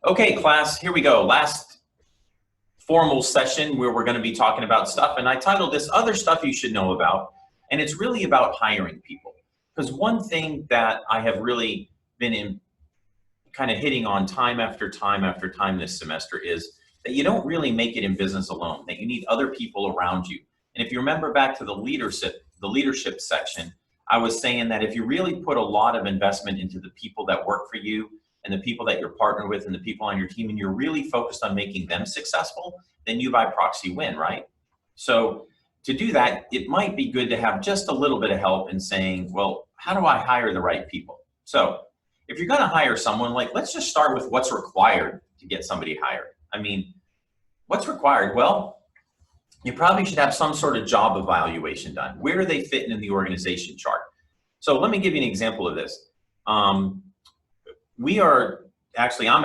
Okay, class, here we go. Last formal session where we're going to be talking about stuff, and I titled this Other Stuff You Should Know About, and it's really about hiring people. Because one thing that I have really been in kind of hitting on time after time after time this semester is that you don't really make it in business alone, that you need other people around you. And if you remember back to the leadership section, I was saying that if you really put a lot of investment into the people that work for you and the people that you're partnered with and the people on your team, and you're really focused on making them successful, then you by proxy win, right? So to do that, it might be good to have just a little bit of help in saying, well, how do I hire the right people? So if you're going to hire someone, like, let's just start with what's required to get somebody hired. I mean, what's required? Well, you probably should have some sort of job evaluation done. Where are they fitting in the organization chart? So let me give you an example of this. I'm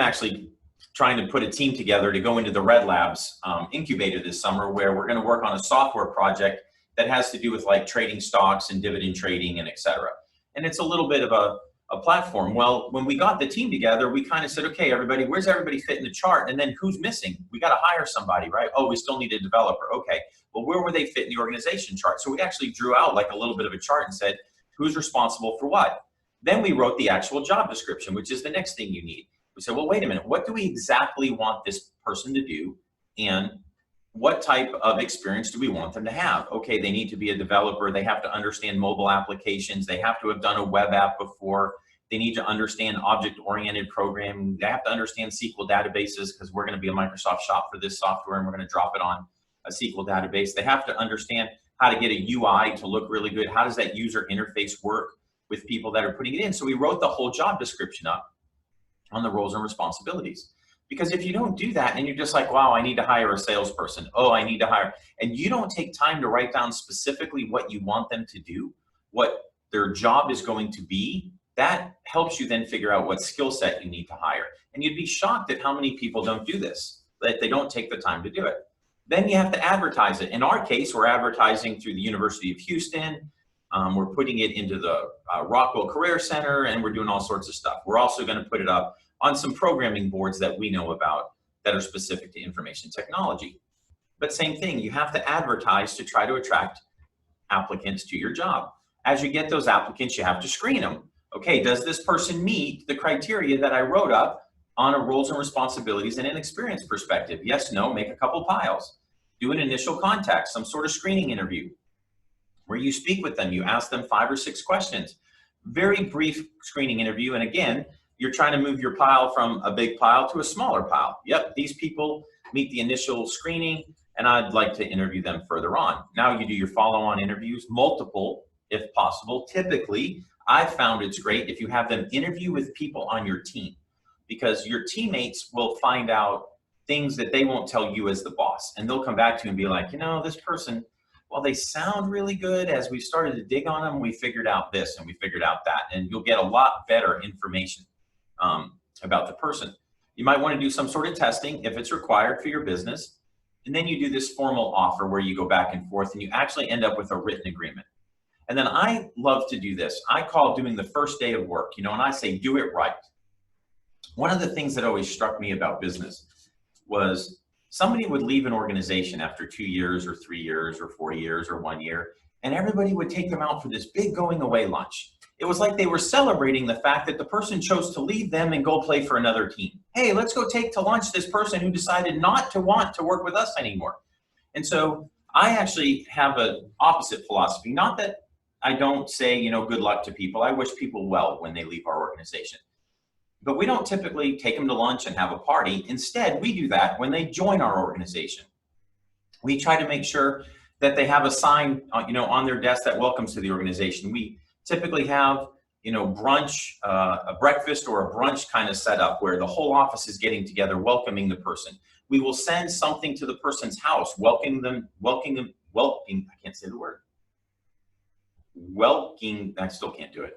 actually trying to put a team together to go into the Red Labs incubator this summer, where we're going to work on a software project that has to do with like trading stocks and dividend trading and et cetera. And it's a little bit of a platform. Well, when we got the team together, we kind of said, okay, everybody, where's everybody fit in the chart? And then who's missing? We got to hire somebody, right? Oh, we still need a developer. Okay, well, where were they fit in the organization chart? So we actually drew out like a little bit of a chart and said, who's responsible for what? Then we wrote the actual job description, which is the next thing you need. We said, well, wait a minute, what do we exactly want this person to do? And what type of experience do we want them to have? Okay, they need to be a developer. They have to understand mobile applications. They have to have done a web app before. They need to understand object-oriented programming. They have to understand SQL databases, because we're going to be a Microsoft shop for this software and we're going to drop it on a SQL database. They have to understand how to get a UI to look really good. How does that user interface work with people that are putting it in? So we wrote the whole job description up on the roles and responsibilities. Because if you don't do that and you're just like, wow, I need to hire a salesperson. Oh, I need to hire, and you don't take time to write down specifically what you want them to do, what their job is going to be, that helps you then figure out what skill set you need to hire. And you'd be shocked at how many people don't do this, that they don't take the time to do it. Then you have to advertise it. In our case, we're advertising through the University of Houston. We're putting it into the Rockwell Career Center, and we're doing all sorts of stuff. We're also going to put it up on some programming boards that we know about that are specific to information technology. But same thing, you have to advertise to try to attract applicants to your job. As you get those applicants, you have to screen them. Okay, does this person meet the criteria that I wrote up on a roles and responsibilities and an experience perspective? Yes, no, make a couple piles. Do an initial contact, some sort of screening interview, where you speak with them, you ask them 5 or 6 questions. Very brief screening interview, and again, you're trying to move your pile from a big pile to a smaller pile. Yep, these people meet the initial screening, and I'd like to interview them further on. Now you do your follow-on interviews, multiple if possible. Typically, I've found it's great if you have them interview with people on your team, because your teammates will find out things that they won't tell you as the boss. And they'll come back to you and be like, you know, this person, well, they sound really good. As we started to dig on them, we figured out this and we figured out that. And you'll get a lot better information about the person. You might want to do some sort of testing if it's required for your business. And then you do this formal offer where you go back and forth and you actually end up with a written agreement. And then I love to do this. I call doing the first day of work, you know, and I say, do it right. One of the things that always struck me about business was somebody would leave an organization after 2 years or 3 years or 4 years or 1 year, and everybody would take them out for this big going away lunch. It was like they were celebrating the fact that the person chose to leave them and go play for another team. Hey, let's go take to lunch this person who decided not to want to work with us anymore. And so I actually have an opposite philosophy. Not that I don't say, you know, good luck to people. I wish people well when they leave our organization. But we don't typically take them to lunch and have a party. Instead, we do that when they join our organization. We try to make sure that they have a sign, you know, on their desk that welcomes to the organization. We typically have, you know, brunch, a breakfast or a brunch kind of setup where the whole office is getting together, welcoming the person. We will send something to the person's house, welcoming, I can't say the word. I still can't do it.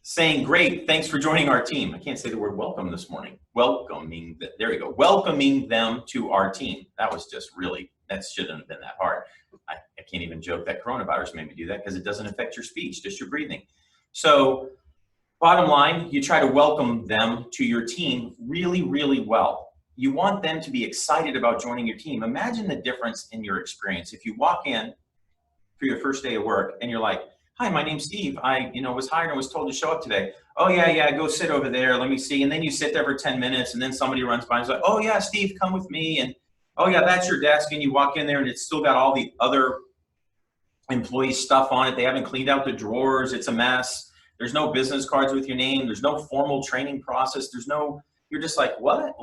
Saying, great, thanks for joining our team. I can't say the word welcome this morning. There you go. Welcoming them to our team. That was just really, that shouldn't have been that hard. I can't even joke that coronavirus made me do that because it doesn't affect your speech, just your breathing. So Bottom line, you try to welcome them to your team really, really well. You want them to be excited about joining your team. Imagine the difference in your experience. If you walk in for your first day of work and you're like, hi, my name's Steve. I was hired and was told to show up today. Oh yeah, go sit over there. Let me see. And then you sit there for 10 minutes and then somebody runs by and is like, oh yeah, Steve, come with me. And oh yeah, that's your desk. And you walk in there and it's still got all the other employee stuff on it. They haven't cleaned out the drawers. It's a mess. There's no business cards with your name. There's no formal training process. You're just like, what?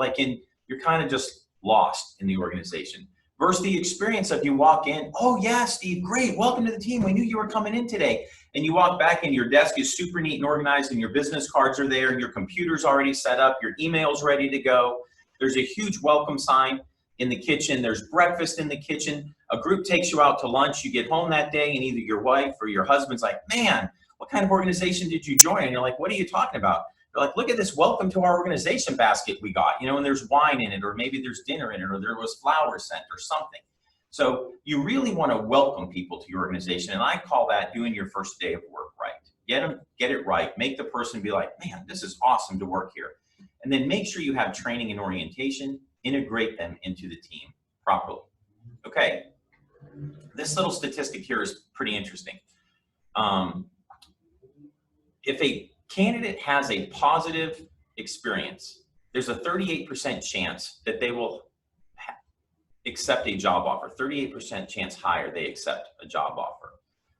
You're kind of just lost in the organization. Versus the experience of you walk in, oh yeah, Steve, great, welcome to the team. We knew you were coming in today. And you walk back and your desk is super neat and organized and your business cards are there and your computer's already set up, your email's ready to go. There's a huge welcome sign in the kitchen. There's breakfast in the kitchen. A group takes you out to lunch. You get home that day and either your wife or your husband's like, man, what kind of organization did you join? And you're like, what are you talking about? They're like, look at this welcome to our organization basket we got, and there's wine in it, or maybe there's dinner in it, or there was flowers sent or something. So you really want to welcome people to your organization. And I call that doing your first day of work right. Get it right. Make the person be like, man, this is awesome to work here. And then make sure you have training and orientation, integrate them into the team properly. Okay. This little statistic here is pretty interesting. If a candidate has a positive experience, there's a 38% chance that they will accept a job offer, 38% chance higher they accept a job offer.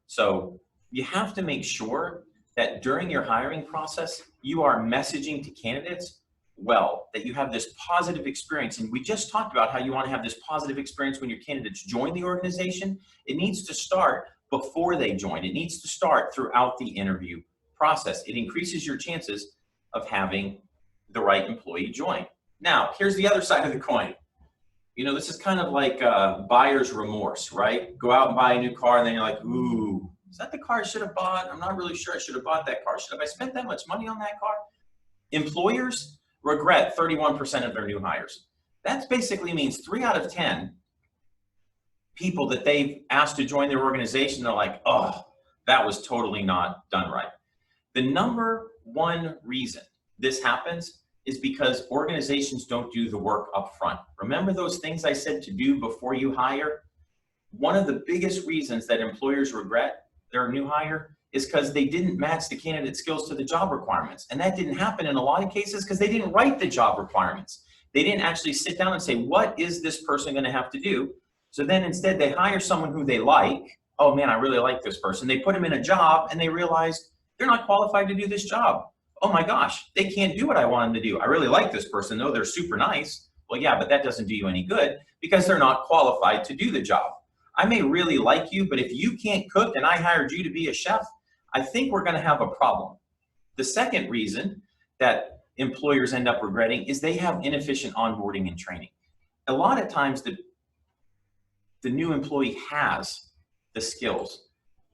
So you have to make sure that during your hiring process, you are messaging to candidates well, that you have this positive experience. And we just talked about how you want to have this positive experience when your candidates join the organization. It needs to start before they join. It needs to start throughout the interview process. It increases your chances of having the right employee join. Now, here's the other side of the coin. This is kind of like buyer's remorse, right? Go out and buy a new car and then you're like, ooh, is that the car I should have bought? I'm not really sure I should have bought that car. Have I spent that much money on that car? Employers regret 31% of their new hires. That basically means 3 out of 10 people that they've asked to join their organization, they're like, oh, that was totally not done right. The number one reason this happens is because organizations don't do the work up front. Remember those things I said to do before you hire? One of the biggest reasons that employers regret their new hire is because they didn't match the candidate skills to the job requirements. And that didn't happen in a lot of cases because they didn't write the job requirements. They didn't actually sit down and say, what is this person going to have to do? So then instead they hire someone who they like. Oh man, I really like this person. They put them in a job and they realized they're not qualified to do this job. Oh my gosh, they can't do what I want them to do. I really like this person though, they're super nice. Well, yeah, but that doesn't do you any good because they're not qualified to do the job. I may really like you, but if you can't cook and I hired you to be a chef, I think we're gonna have a problem. The second reason that employers end up regretting is they have inefficient onboarding and training. A lot of times the new employee has the skills,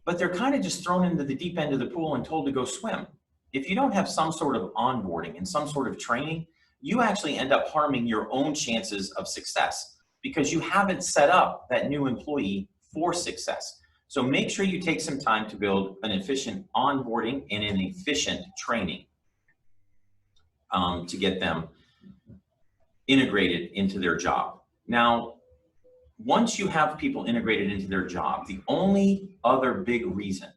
but they're kind of just thrown into the deep end of the pool and told to go swim. If you don't have some sort of onboarding and some sort of training, you actually end up harming your own chances of success because you haven't set up that new employee for success. So make sure you take some time to build an efficient onboarding and an efficient training to get them integrated into their job. Now, once you have people integrated into their job, the only other big reason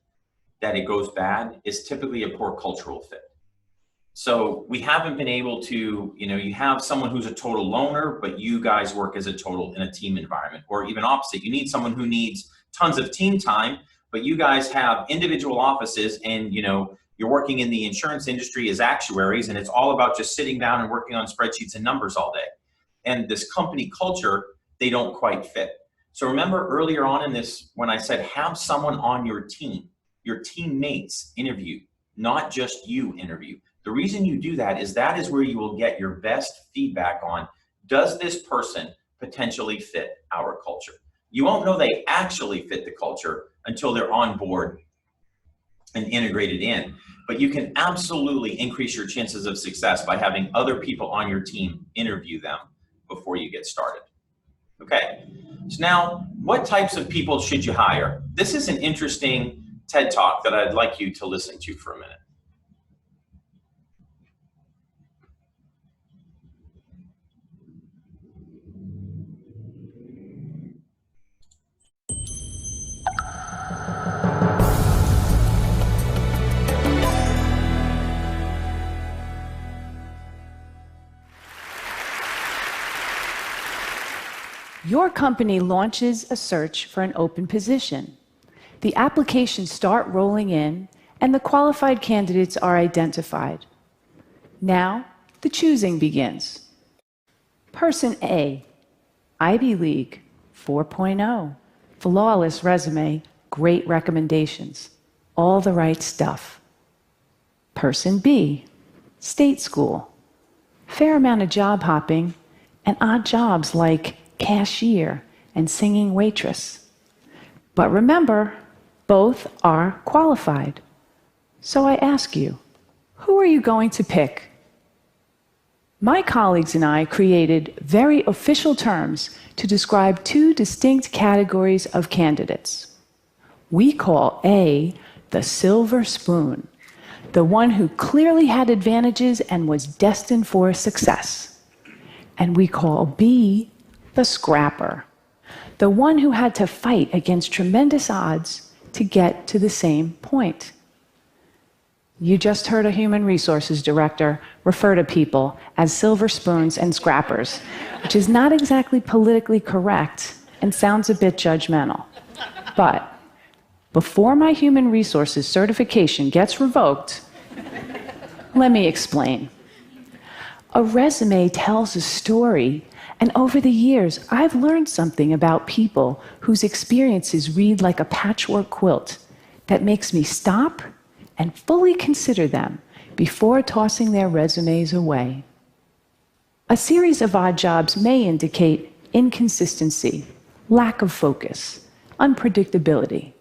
that it goes bad is typically a poor cultural fit. So we haven't been able to, you have someone who's a total loner, but you guys work as a total in a team environment, or even opposite. You need someone who needs tons of team time, but you guys have individual offices and, you're working in the insurance industry as actuaries and it's all about just sitting down and working on spreadsheets and numbers all day. And this company culture, they don't quite fit. So remember earlier on in this, when I said have someone on your team, your teammates interview, not just you interview. The reason you do that is where you will get your best feedback on, does this person potentially fit our culture? You won't know they actually fit the culture until they're on board and integrated in. But you can absolutely increase your chances of success by having other people on your team interview them before you get started. Okay, so now what types of people should you hire? This is an interesting TED Talk that I'd like you to listen to for a minute. Your company launches a search for an open position. The applications start rolling in, and the qualified candidates are identified. Now, the choosing begins. Person A, Ivy League, 4.0, flawless resume, great recommendations, all the right stuff. Person B, state school, fair amount of job hopping, and odd jobs like cashier and singing waitress. But remember, both are qualified. So I ask you, who are you going to pick? My colleagues and I created very official terms to describe two distinct categories of candidates. We call A the silver spoon, the one who clearly had advantages and was destined for success. And we call B the scrapper, the one who had to fight against tremendous odds to get to the same point. You just heard a human resources director refer to people as silver spoons and scrappers, which is not exactly politically correct and sounds a bit judgmental. But before my human resources certification gets revoked, let me explain. A resume tells a story, and over the years, I've learned something about people whose experiences read like a patchwork quilt that makes me stop and fully consider them before tossing their resumes away. A series of odd jobs may indicate inconsistency, lack of focus, unpredictability,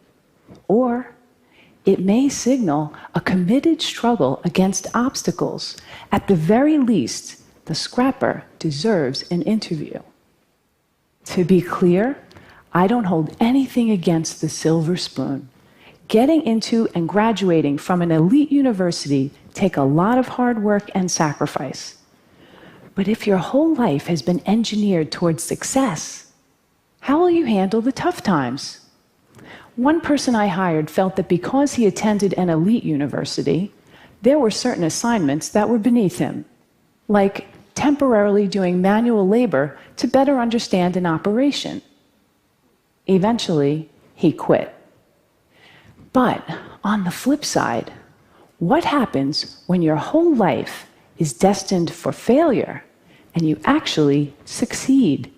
or it may signal a committed struggle against obstacles. At the very least, the scrapper deserves an interview. To be clear, I don't hold anything against the silver spoon. Getting into and graduating from an elite university take a lot of hard work and sacrifice. But if your whole life has been engineered towards success, how will you handle the tough times? One person I hired felt that because he attended an elite university, there were certain assignments that were beneath him, like temporarily doing manual labor to better understand an operation. Eventually, he quit. But on the flip side, what happens when your whole life is destined for failure and you actually succeed?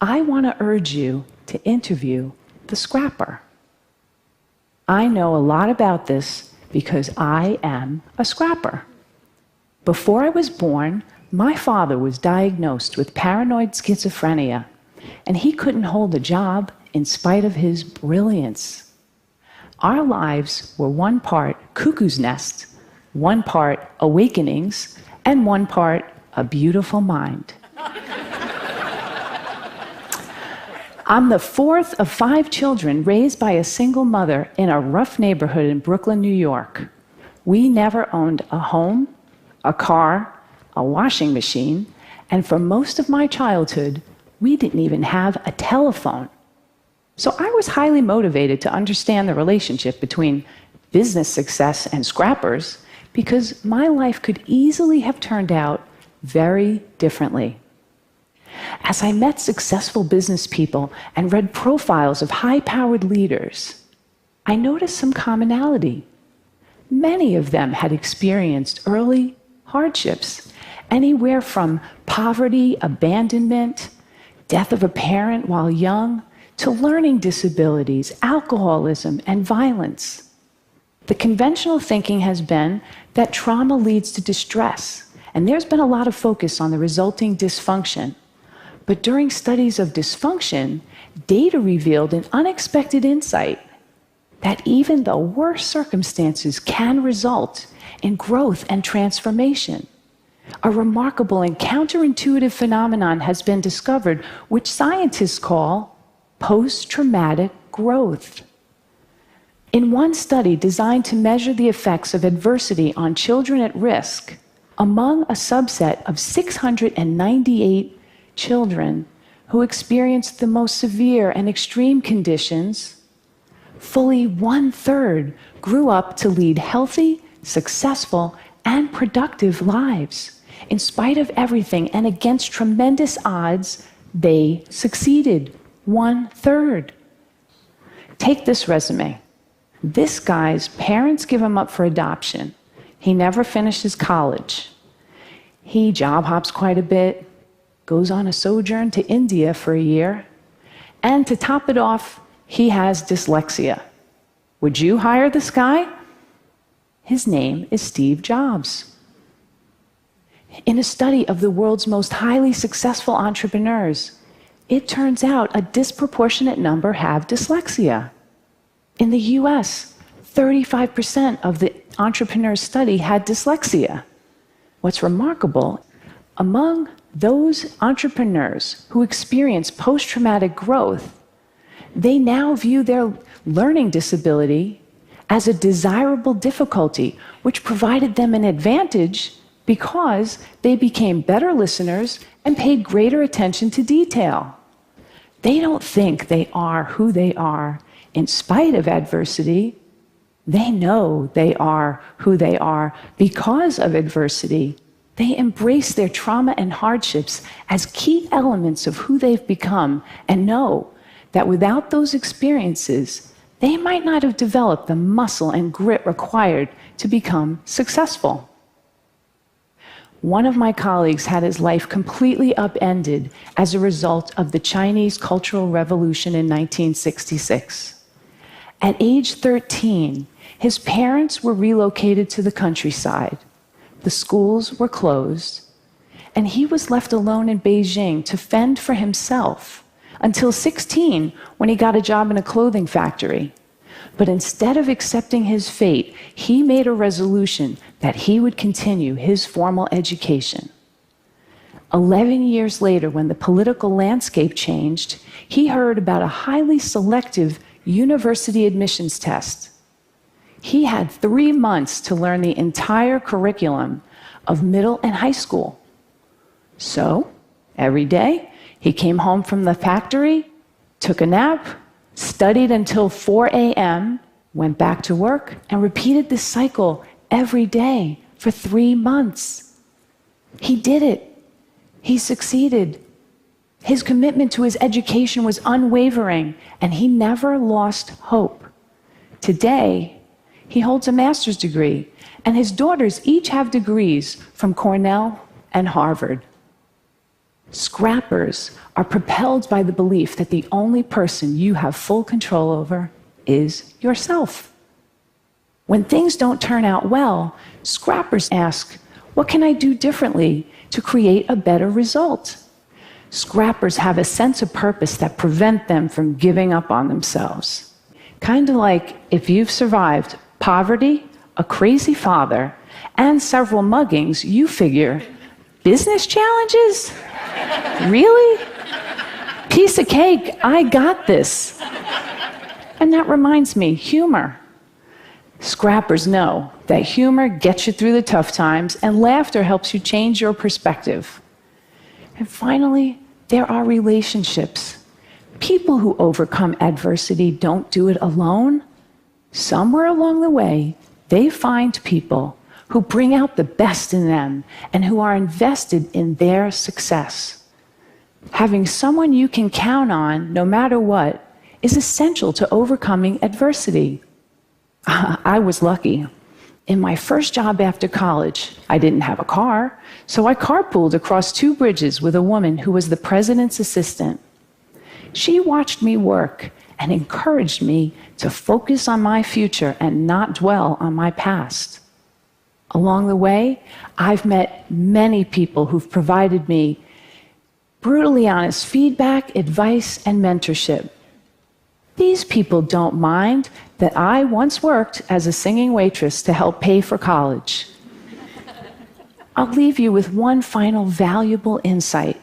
I want to urge you to interview the scrapper. I know a lot about this because I am a scrapper. Before I was born, my father was diagnosed with paranoid schizophrenia, and he couldn't hold a job in spite of his brilliance. Our lives were one part cuckoo's nest, one part awakenings, and one part a beautiful mind. I'm the fourth of 5 children raised by a single mother in a rough neighborhood in Brooklyn, New York. We never owned a home, a car, a washing machine, and for most of my childhood, we didn't even have a telephone. So I was highly motivated to understand the relationship between business success and scrappers because my life could easily have turned out very differently. As I met successful business people and read profiles of high-powered leaders, I noticed some commonality. Many of them had experienced early hardships, anywhere from poverty, abandonment, death of a parent while young, to learning disabilities, alcoholism, and violence. The conventional thinking has been that trauma leads to distress, and there's been a lot of focus on the resulting dysfunction. But during studies of dysfunction, data revealed an unexpected insight that even the worst circumstances can result in growth and transformation. A remarkable and counterintuitive phenomenon has been discovered, which scientists call post-traumatic growth. In one study designed to measure the effects of adversity on children at risk, among a subset of 698 children who experienced the most severe and extreme conditions, fully 1/3 grew up to lead healthy, successful, and productive lives. In spite of everything and against tremendous odds, They succeeded, 1/3. Take this resume. This guy's parents give him up for adoption. He never finishes college. He job hops quite a bit, goes on a sojourn to India for a year, and to top it off, he has dyslexia. Would you hire this guy? His name is Steve Jobs. In a study of the world's most highly successful entrepreneurs, it turns out a disproportionate number have dyslexia. In the US, 35% of the entrepreneurs studied had dyslexia. What's remarkable, among those entrepreneurs who experience post-traumatic growth, they now view their learning disability as a desirable difficulty, which provided them an advantage because they became better listeners and paid greater attention to detail. They don't think they are who they are in spite of adversity. They know they are who they are because of adversity. They embrace their trauma and hardships as key elements of who they've become and know that without those experiences, they might not have developed the muscle and grit required to become successful. One of my colleagues had his life completely upended as a result of the Chinese Cultural Revolution in 1966. At age 13, his parents were relocated to the countryside. The schools were closed, and he was left alone in Beijing to fend for himself until 16, when he got a job in a clothing factory. But instead of accepting his fate, he made a resolution that he would continue his formal education. 11 years later, when the political landscape changed, he heard about a highly selective university admissions test. He had 3 months to learn the entire curriculum of middle and high school. So, every day, he came home from the factory, took a nap, studied until 4 a.m., went back to work, and repeated this cycle every day for 3 months. He did it. He succeeded. His commitment to his education was unwavering, and he never lost hope. Today, he holds a master's degree, and his daughters each have degrees from Cornell and Harvard. Scrappers are propelled by the belief that the only person you have full control over is yourself. When things don't turn out well, scrappers ask, what can I do differently to create a better result? Scrappers have a sense of purpose that prevent them from giving up on themselves. Kind of like if you've survived poverty, a crazy father, and several muggings, you figure, business challenges? Really? Piece of cake, I got this. And that reminds me, humor. Scrappers know that humor gets you through the tough times and laughter helps you change your perspective. And finally, there are relationships. People who overcome adversity don't do it alone. Somewhere along the way, they find people who bring out the best in them and who are invested in their success. Having someone you can count on, no matter what, is essential to overcoming adversity. I was lucky. In my first job after college, I didn't have a car, so I carpooled across 2 bridges with a woman who was the president's assistant. She watched me work and encouraged me to focus on my future and not dwell on my past. Along the way, I've met many people who've provided me brutally honest feedback, advice, and mentorship. These people don't mind that I once worked as a singing waitress to help pay for college. I'll leave you with one final valuable insight.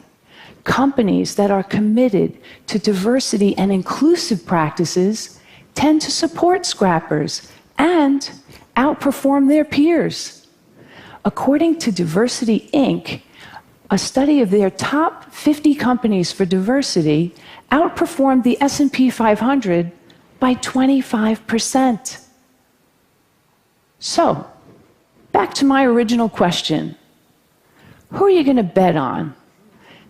Companies that are committed to diversity and inclusive practices tend to support scrappers and outperform their peers. According to Diversity Inc., a study of their top 50 companies for diversity outperformed the S&P 500 by 25%. So, back to my original question. Who are you going to bet on?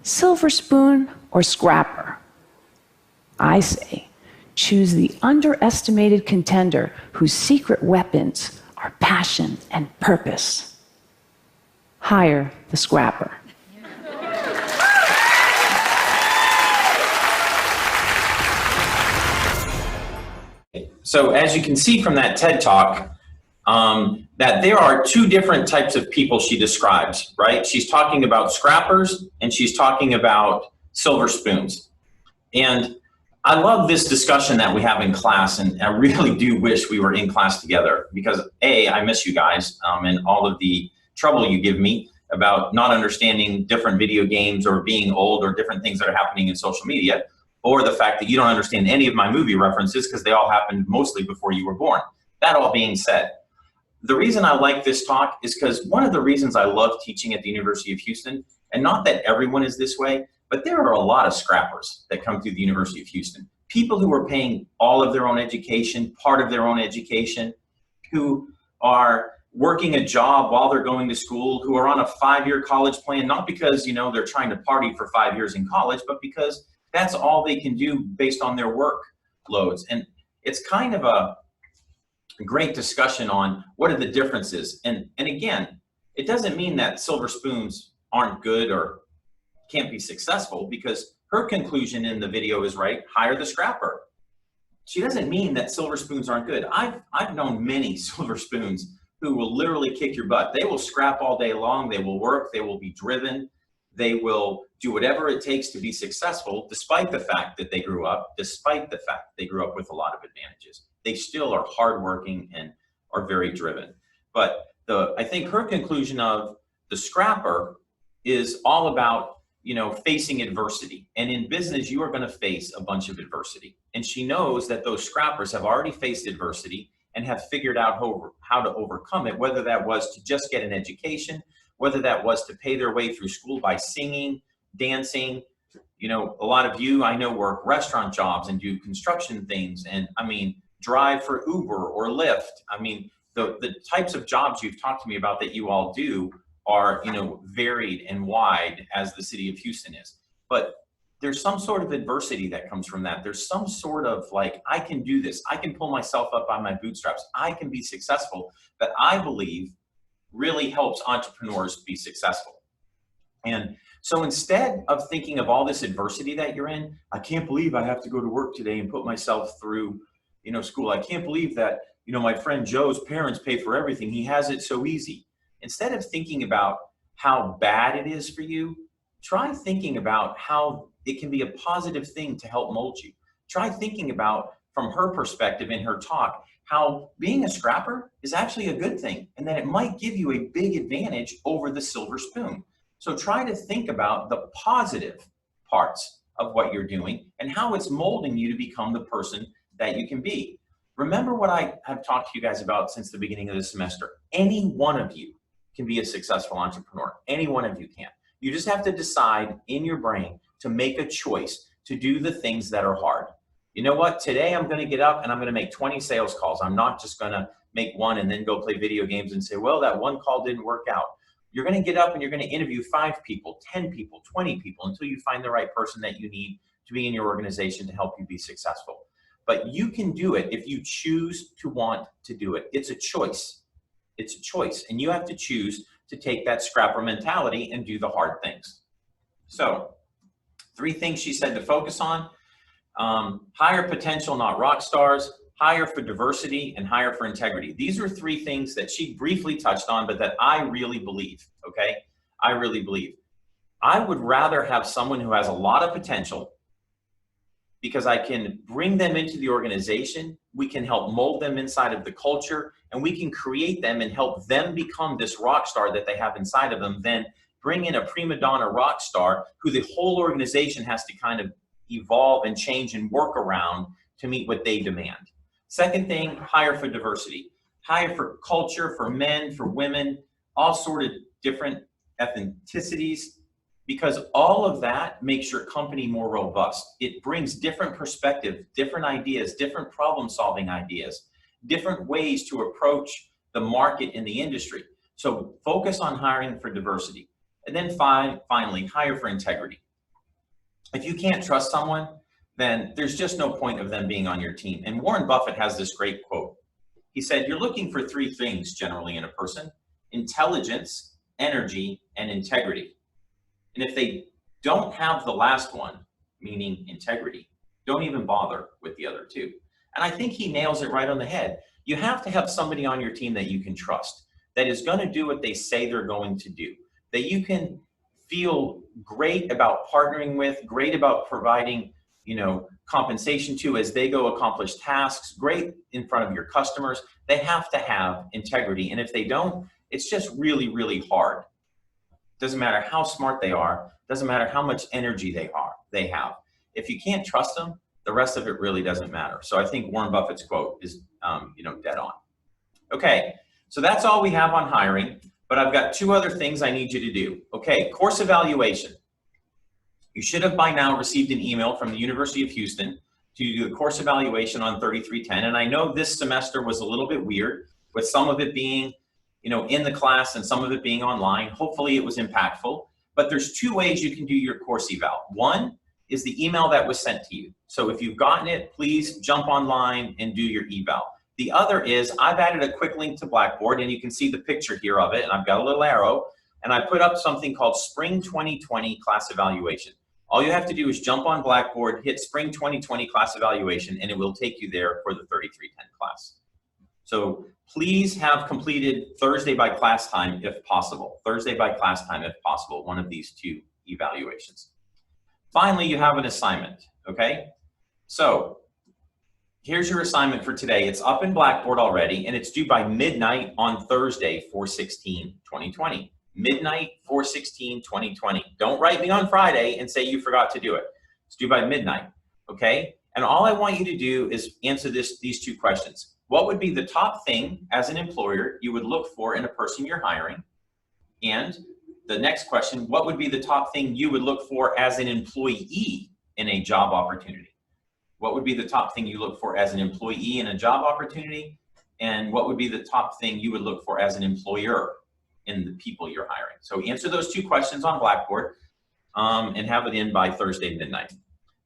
Silver spoon or scrapper? I say, choose the underestimated contender whose secret weapons are passion and purpose. Hire the scrapper. So as you can see from that TED Talk, that there are two different types of people she describes, right? She's talking about scrappers and she's talking about silver spoons. And I love this discussion that we have in class, and I really do wish we were in class together because A, I miss you guys and all of the trouble you give me about not understanding different video games or being old or different things that are happening in social media, or the fact that you don't understand any of my movie references because they all happened mostly before you were born. That all being said, the reason I like this talk is because one of the reasons I love teaching at the University of Houston, and not that everyone is this way, but there are a lot of scrappers that come through the University of Houston. People who are paying all of their own education, part of their own education, who are working a job while they're going to school, who are on a 5-year college plan, not because they're trying to party for 5 years in college, but because that's all they can do based on their work loads. And it's kind of a great discussion on what are the differences. And again, it doesn't mean that silver spoons aren't good or can't be successful, because her conclusion in the video is right, hire the scrapper. She doesn't mean that silver spoons aren't good. I've known many silver spoons who will literally kick your butt. They will scrap all day long, they will work, they will be driven, they will do whatever it takes to be successful, despite the fact that they grew up with a lot of advantages. They still are hardworking and are very driven. But I think her conclusion of the scrapper is all about facing adversity. And in business, you are going to face a bunch of adversity. And she knows that those scrappers have already faced adversity and have figured out how to overcome it, whether that was to just get an education, whether that was to pay their way through school by singing, dancing. A lot of you I know work restaurant jobs and do construction things, and drive for Uber or Lyft. The types of jobs you've talked to me about that you all do are varied and wide, as the city of Houston is. But there's some sort of adversity that comes from that. There's some sort of like, I can do this. I can pull myself up by my bootstraps. I can be successful, that I believe really helps entrepreneurs be successful. And so instead of thinking of all this adversity that you're in, I can't believe I have to go to work today and put myself through school. I can't believe that my friend Joe's parents pay for everything. He has it so easy. Instead of thinking about how bad it is for you, try thinking about how it can be a positive thing to help mold you. Try thinking about, from her perspective in her talk, how being a scrapper is actually a good thing and that it might give you a big advantage over the silver spoon. So try to think about the positive parts of what you're doing and how it's molding you to become the person that you can be. Remember what I have talked to you guys about since the beginning of the semester. Any one of you can be a successful entrepreneur. Any one of you can. You just have to decide in your brain to make a choice to do the things that are hard. You know what? Today I'm going to get up and I'm going to make 20 sales calls. I'm not just going to make one and then go play video games and say, well, that one call didn't work out. You're going to get up and you're going to interview 5 people, 10 people, 20 people until you find the right person that you need to be in your organization to help you be successful. But you can do it if you choose to want to do it. It's a choice. It's a choice. And you have to choose to take that scrapper mentality and do the hard things. So 3 things she said to focus on. Hire potential, not rock stars. Hire for diversity and hire for integrity. These are 3 things that she briefly touched on, but that I really believe, okay? I really believe. I would rather have someone who has a lot of potential, because I can bring them into the organization, we can help mold them inside of the culture, and we can create them and help them become this rock star that they have inside of them, then bring in a prima donna rock star who the whole organization has to kind of evolve and change and work around to meet what they demand. Second thing, hire for diversity. Hire for culture, for men, for women, all sort of different ethnicities, because all of that makes your company more robust. It brings different perspective, different ideas, different problem-solving ideas, different ways to approach the market in the industry. So focus on hiring for diversity. And then finally, hire for integrity. If you can't trust someone, then there's just no point of them being on your team. And Warren Buffett has this great quote. He said, you're looking for three things generally in a person: intelligence, energy, and integrity. And if they don't have the last one, meaning integrity, don't even bother with the other two. And I think he nails it right on the head. You have to have somebody on your team that you can trust, that is going to do what they say they're going to do, that you can feel great about partnering with, great about providing, compensation to as they go accomplish tasks, great in front of your customers. They have to have integrity. And if they don't, it's just really, really hard. Doesn't matter how smart they are, doesn't matter how much energy they have. If you can't trust them, the rest of it really doesn't matter. So I think Warren Buffett's quote is, dead on. Okay, so that's all we have on hiring, but I've got two other things I need you to do. Okay, course evaluation. You should have by now received an email from the University of Houston to do a course evaluation on 3310. And I know this semester was a little bit weird, with some of it being, in the class and some of it being online. Hopefully it was impactful, but there's two ways you can do your course eval. One is the email that was sent to you. So if you've gotten it, please jump online and do your eval. The other is I've added a quick link to Blackboard, and you can see the picture here of it, and I've got a little arrow, and I put up something called Spring 2020 Class Evaluation. All you have to do is jump on Blackboard, hit Spring 2020 Class Evaluation, and it will take you there for the 3310 class. So please have completed Thursday by class time if possible. Thursday by class time if possible, one of these two evaluations. Finally, you have an assignment, okay? So here's your assignment for today. It's up in Blackboard already, and it's due by midnight on Thursday, 4/16/2020. Midnight, 4/16/2020. Don't write me on Friday and say you forgot to do it. It's due by midnight, okay? And all I want you to do is answer these two questions. What would be the top thing as an employer you would look for in a person you're hiring? And the next question, what would be the top thing you would look for as an employee in a job opportunity? What would be the top thing you look for as an employee in a job opportunity? And what would be the top thing you would look for as an employer in the people you're hiring? So answer those two questions on Blackboard and have it in by Thursday midnight.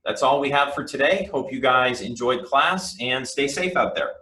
That's all we have for today. Hope you guys enjoyed class, and stay safe out there.